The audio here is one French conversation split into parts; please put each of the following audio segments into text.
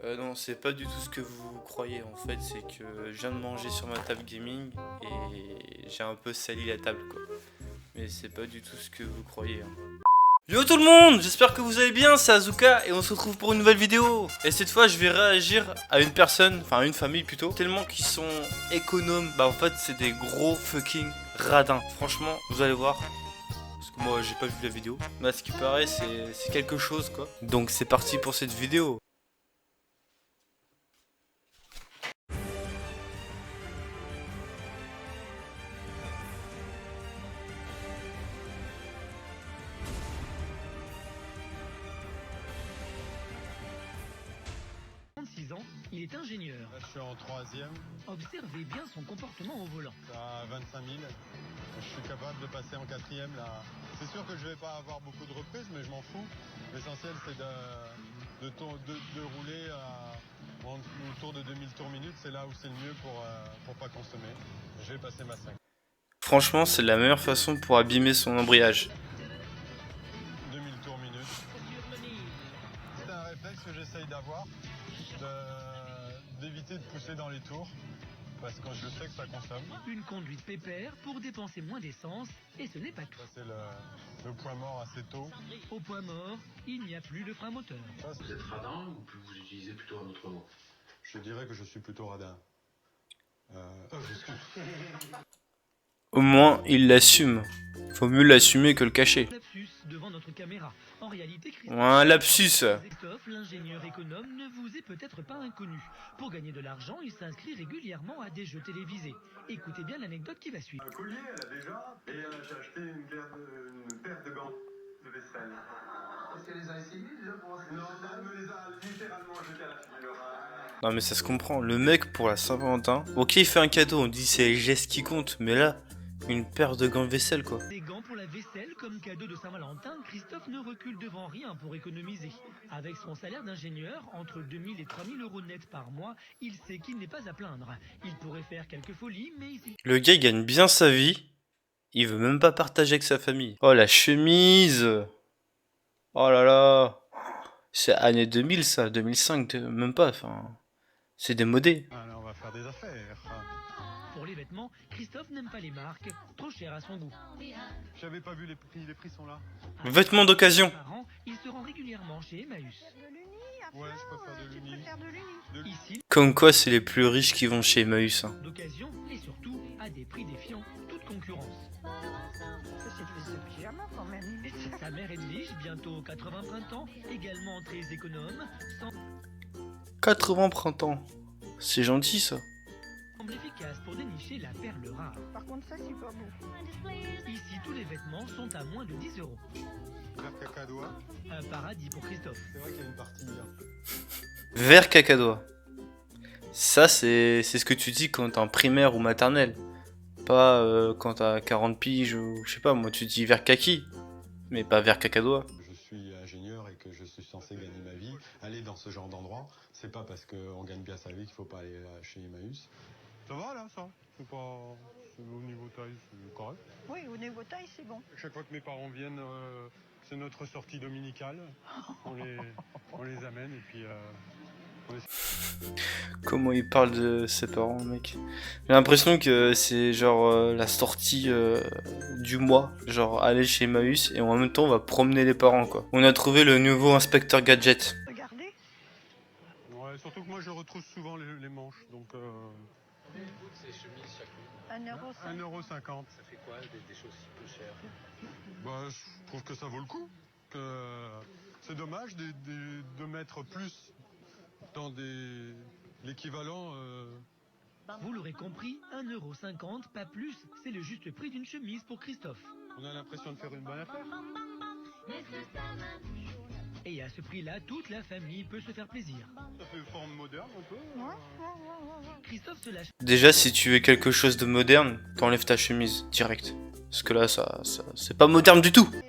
Non, c'est pas du tout ce que vous croyez en fait, c'est que je viens de manger sur ma table gaming et j'ai un peu sali la table quoi. Mais c'est pas du tout ce que vous croyez. Yo tout le monde, j'espère que vous allez bien, c'est Azuka et on se retrouve pour une nouvelle vidéo. Et cette fois je vais réagir à une personne, enfin à une famille plutôt, tellement qu'ils sont économes. Bah en fait c'est des gros fucking radins. Franchement, vous allez voir. Parce que moi j'ai pas vu la vidéo. Mais à ce qui paraît c'est quelque chose quoi. Donc c'est parti pour cette vidéo. Ans, il est ingénieur. Là, je suis en troisième. Observez bien son comportement au volant. À 25 000. Je suis capable de passer en quatrième là. C'est sûr que je vais pas avoir beaucoup de reprises, mais je m'en fous. L'essentiel c'est de rouler autour de 2000 tours minute. C'est là où c'est le mieux pour pas consommer. Je vais passer ma 5. Franchement c'est la meilleure façon pour abîmer son embrayage. 2000 tours minute. C'est un réflexe que j'essaye d'avoir. D'éviter de pousser dans les tours parce que je sais que ça consomme. Une conduite pépère pour dépenser moins d'essence et ce n'est pas tout. Ça c'est le point mort assez tôt. Au point mort, il n'y a plus de frein moteur. Vous êtes radin ou vous utilisez plutôt un autre mot? Je dirais que je suis plutôt radin. Au moins il l'assume. Faut mieux l'assumer que le cacher. Lapsus devant notre caméra. En réalité, Un lapsus. Christophe, l'ingénieur économe, ne vous est peut-être pas inconnu. Pour gagner de l'argent, il s'inscrit régulièrement à des jeux télévisés. Écoutez bien l'anecdote qui va suivre. Un collier, elle a déjà, et j'ai acheté une paire de gants de vaisselle. Est-ce qu'elle les a essayés déjà pour voir? Non, elle me les a littéralement jetés à la figure. Non mais ça se comprend. Le mec pour la Saint-Valentin, ok il fait un cadeau, on dit c'est les gestes qui comptent, mais là, une paire de gants de vaisselle quoi. Des gants pour la vaisselle comme cadeau de Saint-Valentin, Christophe ne recule devant rien pour économiser. Avec son salaire d'ingénieur, entre 2000 et 3000 euros net par mois, il sait qu'il n'est pas à plaindre. Il pourrait faire quelques folies, mais Le gars il gagne bien sa vie, il veut même pas partager avec sa famille. Oh la chemise. Oh là là. C'est année 2000 ça, 2005, même pas, enfin... C'est démodé. Alors on va faire des affaires. pour les vêtements, Christophe n'aime pas les marques, trop chères à son goût. J'avais pas vu les prix sont là. Vêtements d'occasion. Par an, il se rend régulièrement chez Emmaüs. Ouais, je préfère de l'Uni. Ici, Comme quoi c'est les plus riches qui vont chez Emmaüs. Hein. d'occasion et surtout à des prix défiant toute concurrence. Quand même. Sa mère Edwige, bientôt 80 printemps, également très économe, 80 printemps. C'est gentil ça. semble efficace pour dénicher la perle rare. Par contre, ça, c'est pas beau. Ici, tous les vêtements sont à moins de 10 euros. Vert cacadois. Un paradis pour Christophe. C'est vrai qu'il y a une partie. Vert cacadois. Ça c'est ce que tu dis quand t'es en primaire ou maternelle. Pas quand t'as 40 piges ou je sais pas, moi tu dis vert kaki. Mais pas vert cacadois. Je suis ingénieur et que je suis censé gagner ma vie. Aller dans ce genre d'endroit, c'est pas parce qu'on gagne bien sa vie qu'il faut pas aller chez Emmaüs. Ça va là, ça? C'est pas. Au niveau taille, c'est correct. Oui, au niveau taille, c'est bon. Chaque fois que mes parents viennent, c'est notre sortie dominicale. On les amène et puis. Comment il parle de ses parents, mec. J'ai l'impression que c'est genre la sortie du mois. Genre aller chez Emmaüs et en même temps on va promener les parents quoi. On a trouvé le nouveau inspecteur gadget. Regardez. Ouais, surtout que moi je retrousse souvent les manches, donc. Combien coûtent ces chemises chaque fois? 1,50 €. 1,50 €. Ça fait quoi des choses si peu chères? Bah, je trouve que ça vaut le coup. Que c'est dommage de mettre plus dans l'équivalent. Vous l'aurez compris, 1,50 €, pas plus, c'est le juste prix d'une chemise pour Christophe. On a l'impression de faire une bonne affaire. Et à ce prix-là, toute la famille peut se faire plaisir. Ça fait forme moderne un peu. Christophe se lâche Déjà si tu veux quelque chose de moderne, t'enlèves ta chemise direct. Parce que là ça c'est pas moderne du tout. Et...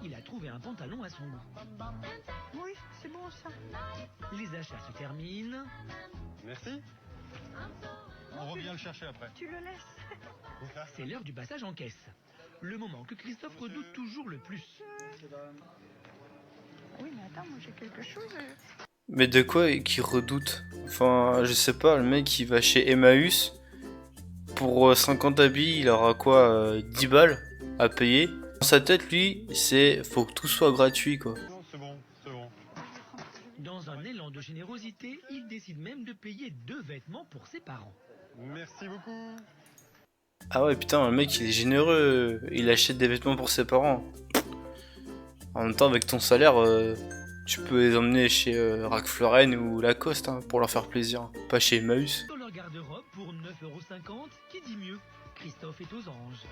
il a trouvé un pantalon à son goût. Oui, c'est bon ça. Les achats se terminent. Merci. On revient le chercher après. Tu le laisses. C'est l'heure du passage en caisse. Le moment que Christophe redoute toujours le plus. Oui, mais attends, moi j'ai quelque chose. Mais de quoi qu'il redoute? Enfin, je sais pas, le mec il va chez Emmaüs, pour 50 habits, il aura quoi, 10 balles à payer. Dans sa tête, lui, c'est faut que tout soit gratuit quoi. Non, c'est bon, c'est bon. Dans un élan de générosité, il décide même de payer 2 vêtements pour ses parents. Merci beaucoup. Ah ouais, putain, le mec il est généreux, il achète des vêtements pour ses parents. En même temps, avec ton salaire, tu peux les emmener chez Ralph Lauren ou Lacoste hein, pour leur faire plaisir. Pas chez Emmaüs. Dans leur garde-robe pour 9,50 €, qui dit mieux? Christophe est aux anges.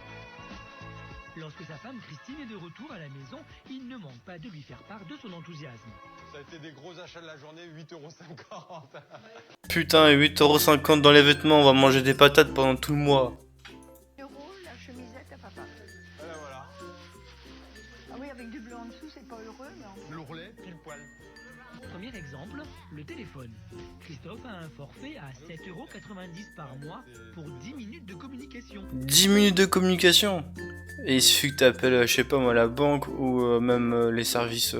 Lorsque sa femme Christine est de retour à la maison, il ne manque pas de lui faire part de son enthousiasme. Ça a été des gros achats de la journée, 8,50 €. Putain, 8,50 € dans les vêtements, on va manger des patates pendant tout le mois. Euros, la chemisette à papa. Voilà, voilà. Ah oui, avec du bleu en dessous, c'est pas heureux, non? L'ourlet, pile poil. Premier exemple, le téléphone. Christophe a un forfait à 7,90 € par mois pour 10 minutes de communication. 10 minutes de communication. Et il suffit que t'appelles, je sais pas moi, la banque ou même les services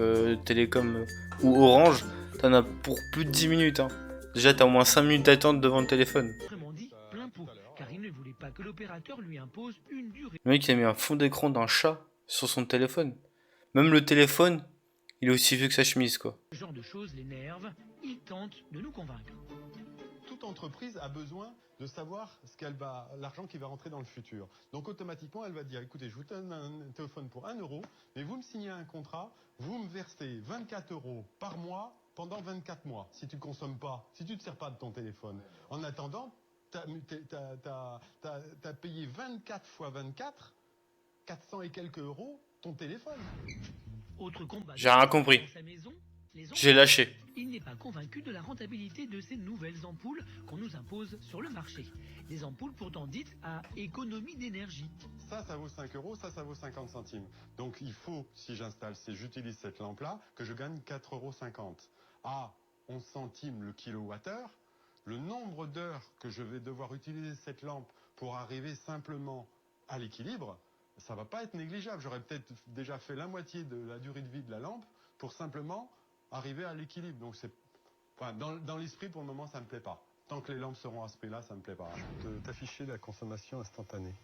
télécom ou Orange, t'en as pour plus de 10 minutes. Hein. Déjà, t'as au moins 5 minutes d'attente devant le téléphone. Autrement dit, plein pot, car il ne voulait pas que l'opérateur lui impose une durée. Le mec, il a mis un fond d'écran d'un chat sur son téléphone. Même le téléphone, il est aussi vieux que sa chemise, quoi. Ce genre de choses l'énerve, il tente de nous convaincre. Toute entreprise a besoin de savoir l'argent qui va rentrer dans le futur. Donc automatiquement, elle va dire, écoutez, je vous donne un téléphone pour 1 €, mais vous me signez un contrat, vous me versez 24 € par mois pendant 24 mois, si tu ne consommes pas, si tu ne te sers pas de ton téléphone. En attendant, tu as payé 24 fois 24, 400 et quelques euros, ton téléphone. Autre combat. J'ai rien compris. Dans sa maison, les J'ai lâché. Il n'est pas convaincu de la rentabilité de ces nouvelles ampoules qu'on nous impose sur le marché. Des ampoules pourtant dites à économie d'énergie. Ça vaut 5 €, ça vaut 50 centimes. Donc il faut, si j'utilise cette lampe-là, que je gagne 4,50 € à 11 centimes le kilowattheure. Le nombre d'heures que je vais devoir utiliser cette lampe pour arriver simplement à l'équilibre, ça va pas être négligeable. J'aurais peut-être déjà fait la moitié de la durée de vie de la lampe pour simplement arriver à l'équilibre. Donc dans l'esprit, pour le moment, ça me plaît pas. Tant que les lampes seront à ce prix-là, ça me plaît pas. Je vais t'afficher la consommation instantanée.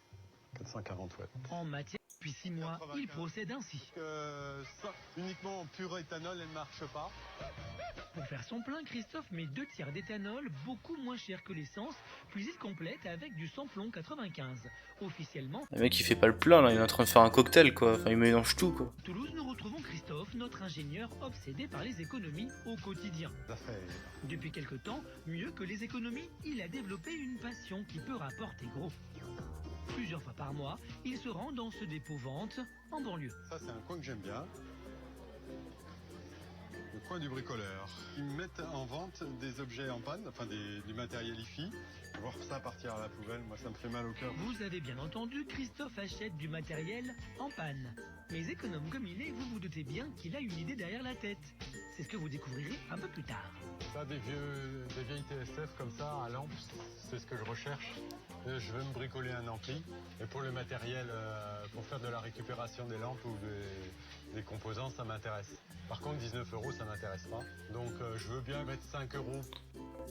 440 watts. En matière, depuis 6 mois, il procède ainsi. Ça, uniquement en pur éthanol, elle ne marche pas. Pour faire son plein, Christophe met 2 tiers d'éthanol, beaucoup moins cher que l'essence, puis il complète avec du samplon 95. Officiellement, Le mec, il fait pas le plein, là, il est en train de faire un cocktail, quoi. Enfin, il mélange tout, quoi. à Toulouse, nous retrouvons Christophe, notre ingénieur obsédé par les économies au quotidien. Depuis quelque temps, mieux que les économies, il a développé une passion qui peut rapporter gros. Plusieurs fois par mois, il se rend dans ce dépôt vente en banlieue. Ça, c'est un coin que j'aime bien. Le coin du bricoleur. Ils mettent en vente des objets en panne, enfin du matériel IFI. Voir ça partir à la poubelle, moi ça me fait mal au cœur. Vous avez bien entendu, Christophe achète du matériel en panne. Mais économe comme il est, vous vous doutez bien qu'il a une idée derrière la tête. C'est ce que vous découvrirez un peu plus tard. Ça, des vieilles TSF comme ça, à lampe, c'est ce que je recherche. Je veux me bricoler un ampli. Et pour le matériel, pour faire de la récupération des lampes ou des composants, ça m'intéresse. Par contre, 19 €, ça m'intéresse pas. Donc je veux bien mettre 5 €.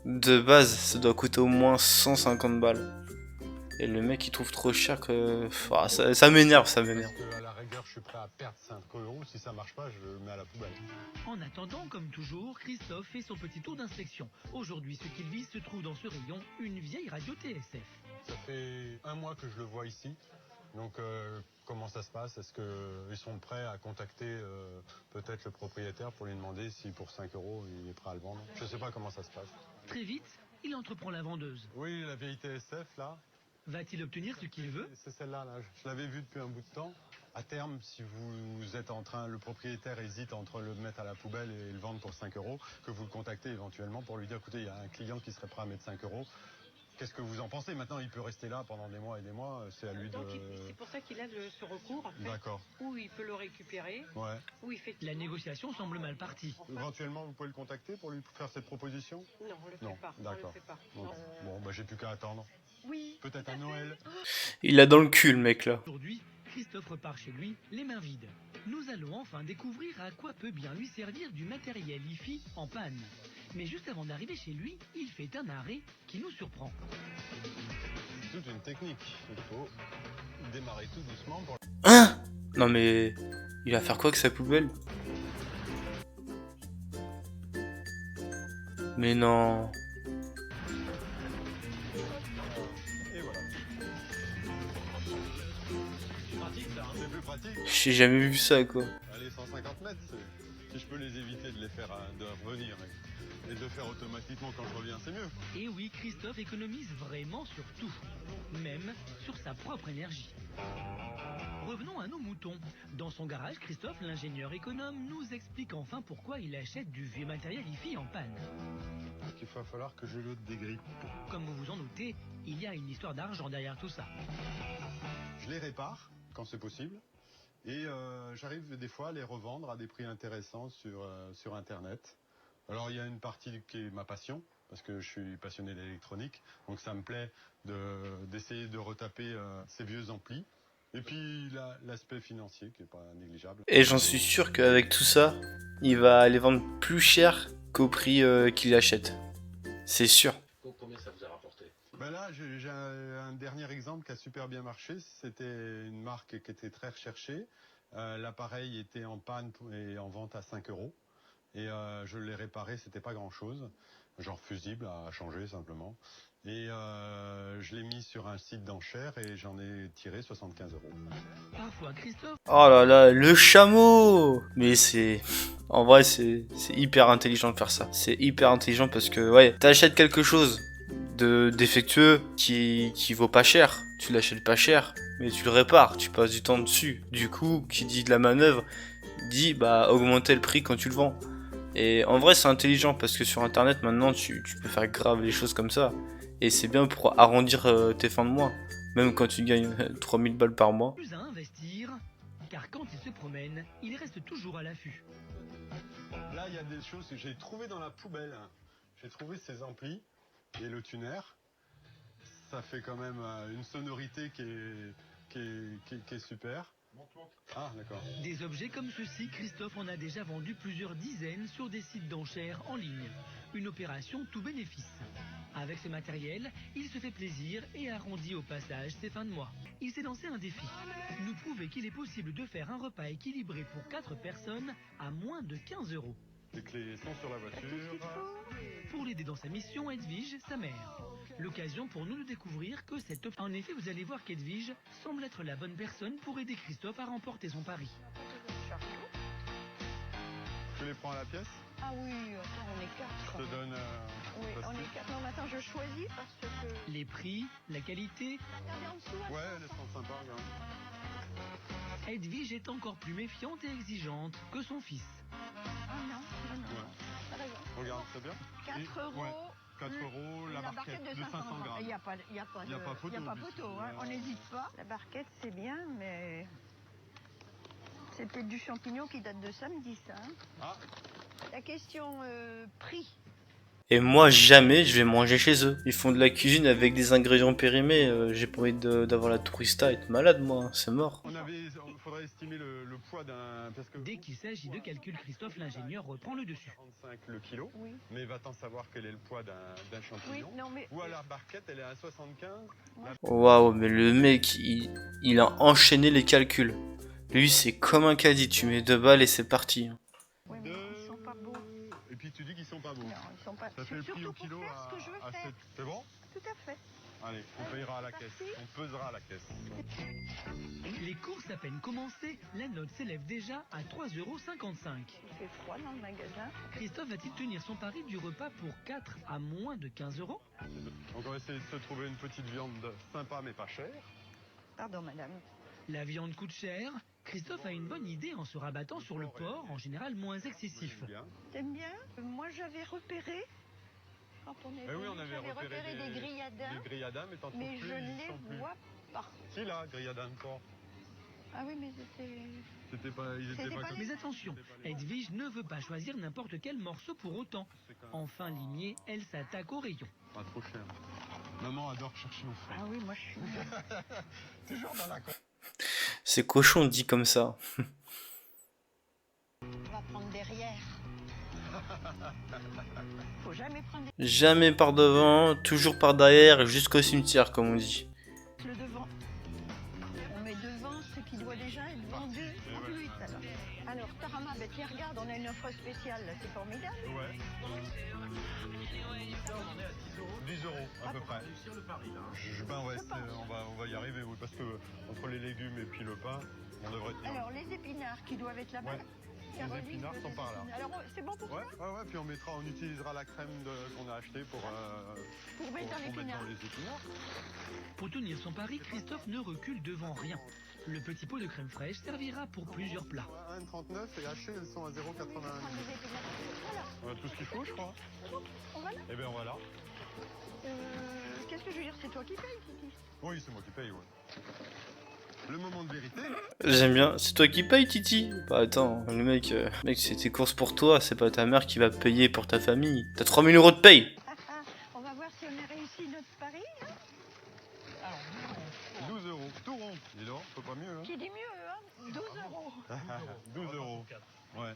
De base, ça doit coûter au moins 150 balles. Et le mec, il trouve trop cher que... Ah, ça m'énerve, ça m'énerve. Parce qu'à la rigueur, je suis prêt à perdre 5 €. Si ça marche pas, je le mets à la poubelle. En attendant, comme toujours, Christophe fait son petit tour d'inspection. Aujourd'hui, ce qu'il vise se trouve dans ce rayon, une vieille radio TSF. Ça fait 1 mois que je le vois ici. Donc comment ça se passe? Est-ce qu'ils sont prêts à contacter peut-être le propriétaire pour lui demander si pour 5 € il est prêt à le vendre? Je sais pas comment ça se passe. Très vite, il entreprend la vendeuse. Oui, la vieille TSF là. Va-t-il obtenir ce qu'il veut? C'est celle-là, là. Je l'avais vue depuis un bout de temps. À terme, si vous êtes le propriétaire hésite entre le mettre à la poubelle et le vendre pour 5 €, que vous le contactez éventuellement pour lui dire, écoutez, il y a un client qui serait prêt à mettre 5 €. Qu'est-ce que vous en pensez? Maintenant, il peut rester là pendant des mois et des mois. C'est à lui Donc, c'est pour ça qu'il a ce recours, en fait, D'accord. où il peut le récupérer, Ouais. où il fait... La négociation semble mal partie. Éventuellement, vous pouvez le contacter pour lui faire cette proposition? Non, on le fait Non, pas. On d'accord. le fait pas. Donc, Non. bon, bah, j'ai plus qu'à attendre. Oui. Peut-être à Noël. Il l'a dans le cul, le mec, là. Aujourd'hui, Christophe repart chez lui, les mains vides. Nous allons enfin découvrir à quoi peut bien lui servir du matériel IFI en panne. Mais juste avant d'arriver chez lui, il fait un arrêt qui nous surprend. C'est toute une technique. Il faut démarrer tout doucement pour... Hein? Non mais... Il va faire quoi avec sa poubelle? Mais non... Et voilà. C'est plus pratique. J'ai jamais vu ça quoi. Allez, 150 mètres, si je peux les éviter de les faire, de revenir et de le faire automatiquement quand je reviens, c'est mieux. Et oui, Christophe économise vraiment sur tout, même sur sa propre énergie. Revenons à nos moutons. Dans son garage, Christophe, l'ingénieur économe, nous explique enfin pourquoi il achète du vieux matériel IFI en panne. Il va falloir que je l'autre des grilles. Comme vous vous en doutez, il y a une histoire d'argent derrière tout ça. Je les répare quand c'est possible et j'arrive des fois à les revendre à des prix intéressants sur Internet. Alors il y a une partie qui est ma passion, parce que je suis passionné d'électronique, donc ça me plaît d'essayer de retaper ces vieux amplis. Et puis l'aspect financier qui est pas négligeable. Et j'en suis sûr qu'avec tout ça, il va les vendre plus cher qu'au prix qu'il achète. C'est sûr. Combien ça vous a rapporté? Ben là, j'ai un dernier exemple qui a super bien marché. C'était une marque qui était très recherchée. L'appareil était en panne et en vente à 5 €. Et je l'ai réparé, c'était pas grand chose. Genre fusible à changer simplement. Et je l'ai mis sur un site d'enchères et j'en ai tiré 75 €. Parfois, Christophe Oh là là, le chameau! Mais c'est... En vrai, c'est hyper intelligent de faire ça. C'est hyper intelligent parce que, ouais, t'achètes quelque chose de défectueux qui vaut pas cher. Tu l'achètes pas cher, mais tu le répares, tu passes du temps dessus. Du coup, qui dit de la manœuvre, dit, bah, augmenter le prix quand tu le vends. Et en vrai, c'est intelligent parce que sur internet, maintenant, tu peux faire grave les choses comme ça. Et c'est bien pour arrondir tes fins de mois. Même quand tu gagnes 3000 balles par mois. plus à investir, car quand il se promène, il reste toujours à l'affût. Là, il y a des choses que j'ai trouvées dans la poubelle. J'ai trouvé ces amplis et le tuner. Ça fait quand même une sonorité qui est super. Ah, d'accord. Des objets comme ceux-ci, Christophe en a déjà vendu plusieurs dizaines sur des sites d'enchères en ligne. Une opération tout bénéfice. Avec ce matériel, il se fait plaisir et arrondit au passage ses fins de mois. Il s'est lancé un défi. Nous prouver qu'il est possible de faire un repas équilibré pour 4 personnes à moins de 15 €. Les clés sont sur la voiture. Pour l'aider dans sa mission, Edwige, sa mère. L'occasion pour nous de découvrir que cette option... En effet, vous allez voir qu'Edwige semble être la bonne personne pour aider Christophe à remporter son pari. Tu les prends à la pièce? Ah oui, attends, on est 4. Je te donne... Oui, on est 4. Non, mais attends, je choisis parce que... Les prix, la qualité, Regardez en dessous. Ouais, elles sont sympas, regarde. Edwige est encore plus méfiante et exigeante que son fils. Ah non, non, non. Ouais. T'as raison. Regarde, c'est bien. 4 €. Ouais. 4 €, la barquette de 500 grammes. Il n'y a pas, photo. Hein. On n'hésite pas. La barquette, c'est bien, mais... C'est peut-être du champignon qui date de samedi, ça. Hein. Ah, La question prix. Et moi, jamais je vais manger chez eux. Ils font de la cuisine avec des ingrédients périmés. J'ai pas envie d'avoir la tourista et être malade, moi. C'est mort. faudrait estimer le poids d'un... Parce que Dès qu'il s'agit de calcul, Christophe, l'ingénieur, reprend le dessus. 45 le kilo, Oui. mais va-t-on savoir quel est le poids d'un Oui, champignon? non, mais... Ou à la barquette, elle est à 75. Waouh, mais le mec, il a enchaîné les calculs. Lui, c'est comme un caddie. Tu mets 2 balles et c'est parti. Oui, mais ils sont pas beaux. Et puis tu dis qu'ils sont pas beaux. Non, ils sont pas... Ça fait le prix Surtout au kilo pour faire ce que je veux à faire. 7. C'est bon? Tout à fait. Allez, on payera à la caisse. Merci. On pesera à la caisse. Les courses à peine commencées, la note s'élève déjà à 3,55 €. Il fait froid dans le magasin. Christophe va-t-il tenir son pari du repas pour 4 à moins de 15 €? Donc on va essayer de se trouver une petite viande sympa mais pas chère. Pardon, madame. La viande coûte cher. Christophe a une bonne idée en se rabattant sur le porc, en général moins excessif. Bien. T'aimes bien? Moi, j'avais repéré, quand on est Eh oui, venu, on avait j'avais repéré des grilladins, Des grilladins, mais t'en trouves mais plus, je ils ne sont plus. les vois pas. Si là, grilladins de porc. Ah oui, mais Ils étaient pas comme... Mais attention, Edwige ne veut pas choisir n'importe quel morceau pour autant. C'est quand même Enfin lignée, elle s'attaque au rayon. pas trop cher. Maman adore chercher au frais. Ah oui, moi, je suis... Toujours dans la C'est cochon dit comme ça. On va prendre derrière. Faut jamais prendre Jamais par devant, toujours par derrière, jusqu'au cimetière, comme on dit. le devant. On met devant ce qui doit déjà être vendu plus. Alors, Tarama, ben tiens, regarde, on a une offre spéciale, là, c'est formidable. Ouais. 10 euros à peu près. On va y arriver, oui, parce que entre les légumes et puis le pain, on devrait tenir. Alors, les épinards qui doivent être là-bas. Ouais. Les épinards sont par là. Alors, c'est bon pour Ouais, toi puis on utilisera la crème qu'on a achetée pour mettre dans l'épinard. dans les épinards. Pour tenir son pari, Christophe ne recule devant rien. Le petit pot de crème fraîche servira pour plusieurs plats. 1,39 et hachées, elles sont à 0,81. On a tout ce qu'il faut, je crois. On va là. Eh bien, on va là. Qu'est-ce que je veux dire, c'est toi qui payes, Titi? Oui, c'est moi qui paye, ouais. Le moment de vérité. J'aime bien. C'est toi qui paye, Titi? Bah attends, le mec, c'est tes courses pour toi, c'est pas ta mère qui va payer pour ta famille. T'as 3000 euros de paye. On va voir si on a réussi notre pari. Hein. 12 euros, tout rond. Dis donc, faut pas mieux, hein. Qui dit mieux, hein? 12 euros. 12 euros. Ouais.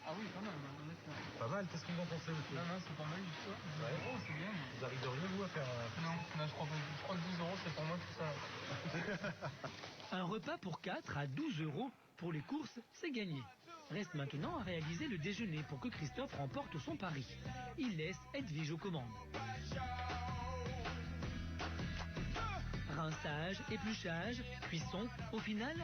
Ah oui, quand même, honnêtement. Pas mal, qu'est-ce que vous en pensez aussi? Non, c'est pas mal du tout. Ouais. Oh, c'est bien. Vous arriveriez, vous, à faire... Non, je crois que 12 euros, c'est pour moi tout ça. Un repas pour 4 à 12 euros. Pour les courses, c'est gagné. Reste maintenant à réaliser le déjeuner pour que Christophe remporte son pari. Il laisse Edwige aux commandes. Rinçage, épluchage, cuisson, au final,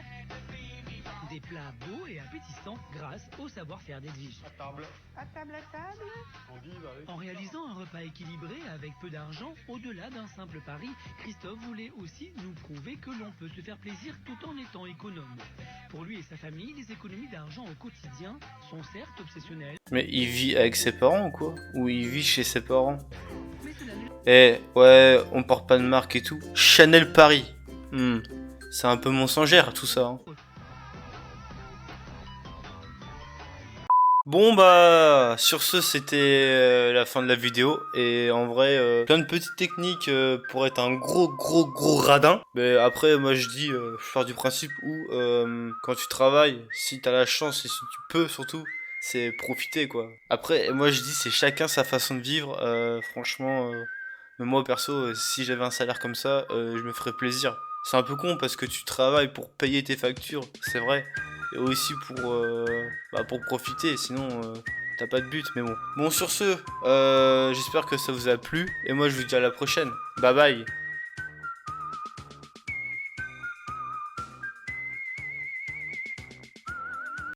des plats beaux et appétissants grâce au savoir-faire d'Edwige. À table. À table, à table. On dit, avec... En réalisant un repas équilibré avec peu d'argent, au-delà d'un simple pari, Christophe voulait aussi nous prouver que l'on peut se faire plaisir tout en étant économe. Pour lui et sa famille, les économies d'argent au quotidien sont certes obsessionnelles. Mais il vit avec ses parents ou quoi? Ou il vit chez ses parents? Mais cela ne... Eh, ouais, on porte pas de marque et tout. Chanel Paris. C'est un peu mensongère tout ça. Hein. Bon bah, sur ce c'était la fin de la vidéo. Et en vrai, plein de petites techniques pour être un gros radin. Mais après, moi je dis, je pars du principe où quand tu travailles, si t'as la chance et si tu peux surtout, c'est profiter quoi. Après, moi je dis, c'est chacun sa façon de vivre. Franchement... Mais moi perso, si j'avais un salaire comme ça, je me ferais plaisir. C'est un peu con parce que tu travailles pour payer tes factures, c'est vrai. Et aussi pour profiter, sinon t'as pas de but, mais bon. Bon sur ce, j'espère que ça vous a plu. Et moi je vous dis à la prochaine. Bye bye.